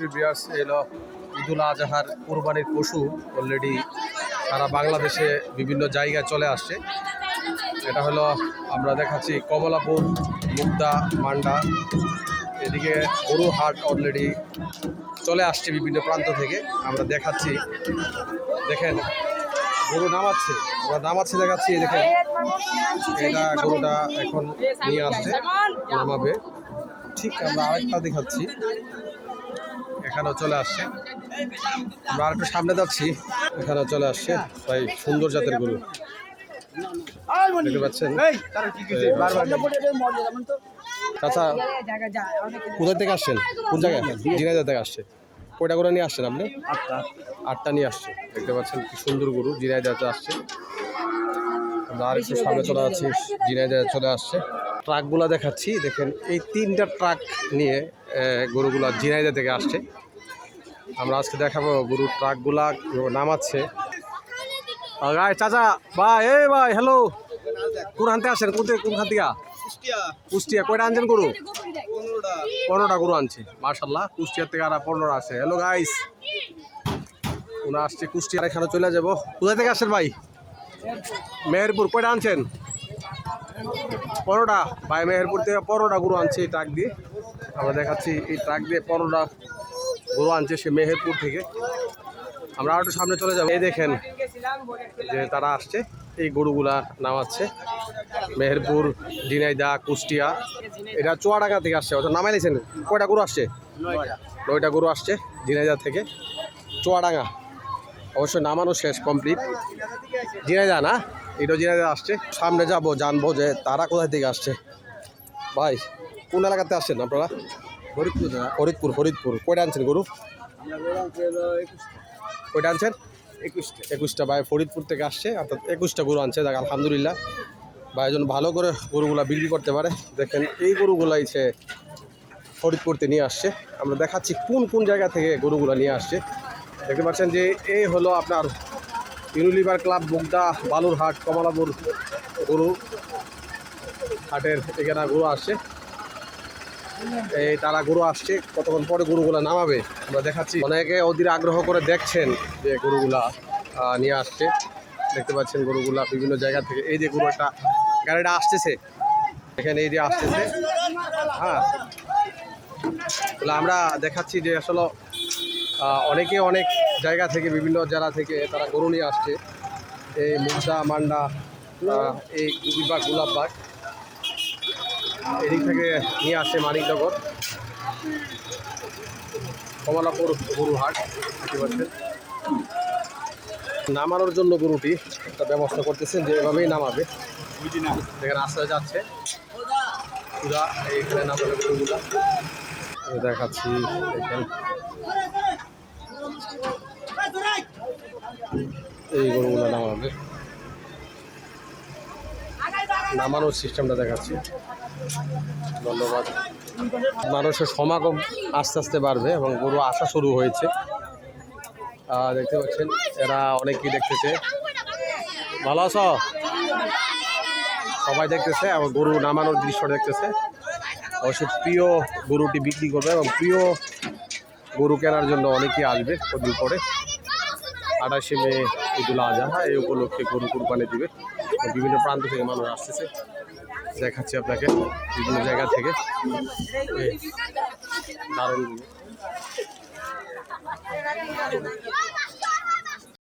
সুপ্রিয় ভিউয়ার্স, এলো ঈদুল আজহার কুরবানির পশু অলরেডি সারা বাংলাদেশে বিভিন্ন জায়গায় চলে আসছে। এটা হলো আমরা দেখাচ্ছি কমলাপুর, মুগদা, মান্ডা, এদিকে গরু হাট অলরেডি চলে আসছে বিভিন্ন প্রান্ত থেকে। আমরা দেখাচ্ছি, দেখেন গরু নামাচ্ছে, আমরা নামাচ্ছে দেখাচ্ছি। দেখেন এটা গরুটা এখন নিয়ে আসছে, নামাবে। ঠিক আমরা আরেকটা দেখাচ্ছি, এখানেও চলে আসছে। আমরা আরেকটু সামনে যাচ্ছি, এখানেও চলে আসছে। তাই সুন্দর জাতের গরু দেখতে পাচ্ছেন। আচ্ছা, কোথা থেকে আসছেন? কোন জায়গায়? ঝিনাইদহ থেকে আসছে। কয়টা গরু নিয়ে আসছেন আপনি? আটটা নিয়ে আসছে। দেখতে পাচ্ছেন কি সুন্দর গরু ঝিনাইদহতে আসছে। আমরা আরেকটু সামনে চলে যাচ্ছি, ঝিনাইদহ চলে আসছে। ট্রাকগুলা দেখাচ্ছি, দেখেন এই 3টা ট্রাক নিয়ে গরুগুলা ঝিনাইদহ থেকে আসছে। আমরা আজকে দেখাবো গরুর ট্রাকগুলা নামাচ্ছে। চাচা ভাই, এই ভাই, হ্যালো, কোন হানতে আসেন? কোনখান থেকে? কুষ্টিয়া। কয়টা আনছেন গরু? 15টা গরু আনছে মাশাআল্লাহ। কুষ্টিয়ার থেকে আর 15 আছে। হ্যালো গাইস, ওনা আসছে কুষ্টিয়ার, এখানে চলে যাবো। কোথা থেকে আসেন ভাই? মেহেরপুর। কয়টা আনছেন? 15টা ভাই। মেহেরপুর থেকে 15টা গরু আনছে এই ট্রাক দিয়ে। আমরা দেখাচ্ছি এই ট্রাক দিয়ে 15টা গরু আনছে সে মেহেরপুর থেকে। আমরা আরেকটু সামনে চলে যাবো। এই দেখেন যে তারা আসছে, এই গরুগুলা নামাচ্ছে। মেহেরপুর, ঝিনাইদহ, কুষ্টিয়া, এটা চুয়াডাঙ্গা থেকে আসছে। অর্থাৎ নামাই নিয়েছেন। কয়টা গরু আসছে? 9টা গরু আসছে ঝিনাইদহ থেকে চুয়াডাঙ্গা। অবশ্যই নামানো শেষ, কমপ্লিট। ঝিনাইদহ না, এটাও ঝিনাইদহ আসছে। সামনে যাবো, জানবো যে তারা কোথায় থেকে আসছে। ভাই, কোন এলাকাতে আসছেন আপনারা? ফরিদপুর। কয়টা আনছেন গরু? কয়টা আনছেন? 21টা ভাই ফরিদপুর থেকে আসছে, অর্থাৎ 21টা গরু আনছে। দেখ আলহামদুলিল্লাহ, ভাই যেন ভালো করে গরুগুলা বিক্রি করতে পারে। দেখেন এই গরুগুলাই সে ফরিদপুরতে নিয়ে আসছে। আমরা দেখাচ্ছি কোন কোন জায়গা থেকে গরুগুলা নিয়ে আসছে। দেখতে পাচ্ছেন যে এই হলো আপনার ইউনিলিভার ক্লাব মুগদা, বালুরহাট, কমলাপুর গরু হাটের এখানে গরু আসছে। এই তারা গরু আসছে, কতক্ষণ পরে গরুগুলা নামাবে আমরা দেখাচ্ছি। অনেকে অধীর আগ্রহ করে দেখছেন যে গরুগুলা নিয়ে আসছে। দেখতে পাচ্ছেন গরুগুলা বিভিন্ন জায়গা থেকে। এই যে গরু একটা গাড়িটা আসতেছে, এখানে এই যে আসতেছে। হ্যাঁ, তাহলে আমরা দেখাচ্ছি যে আসলে অনেকে অনেক জায়গা থেকে, বিভিন্ন জেলা থেকে তারা গরু নিয়ে আসছে। এই মুগদা, মান্ডা, এই গুবিবাগ, গোলাপবাগ, এদিক থেকে নিয়ে আসছে মানিকনগর, কমলাপুর গরু হাট। দেখতে পাচ্ছেন নামানোর জন্য গরুটি একটা ব্যবস্থা করতেছেন, যে এভাবেই নামাবে। দেখেন রাস্তায় যাচ্ছে পুরা, এইখানে নামাবে গরুগুলা। দেখাচ্ছি, দেখেন এই গরুগুলা নামাবে। নামানোর সিস্টেমটা দেখাচ্ছি। ধন্যবাদ। মানুষের সমাগম আস্তে আস্তে বাড়বে এবং গরু আসা শুরু হয়েছে। দেখতে পাচ্ছেন এরা অনেকেই দেখতেছে। ভালো আছো? সবাই দেখতেছে এবং গরু নামানোর দৃশ্য দেখতেছে। অবশ্য প্রিয় গরুটি বিক্রি করবে এবং প্রিয় গরু কেনার জন্য অনেকেই আসবে কদিন পরে। 28শে মে ঈদুল আজহা, এই উপলক্ষে গরু কুরবানি দিবে। বিভিন্ন প্রান্ত থেকে মানুষ আসতেছে, দেখাচ্ছি আপনাকে বিভিন্ন জায়গা থেকে। দারুণ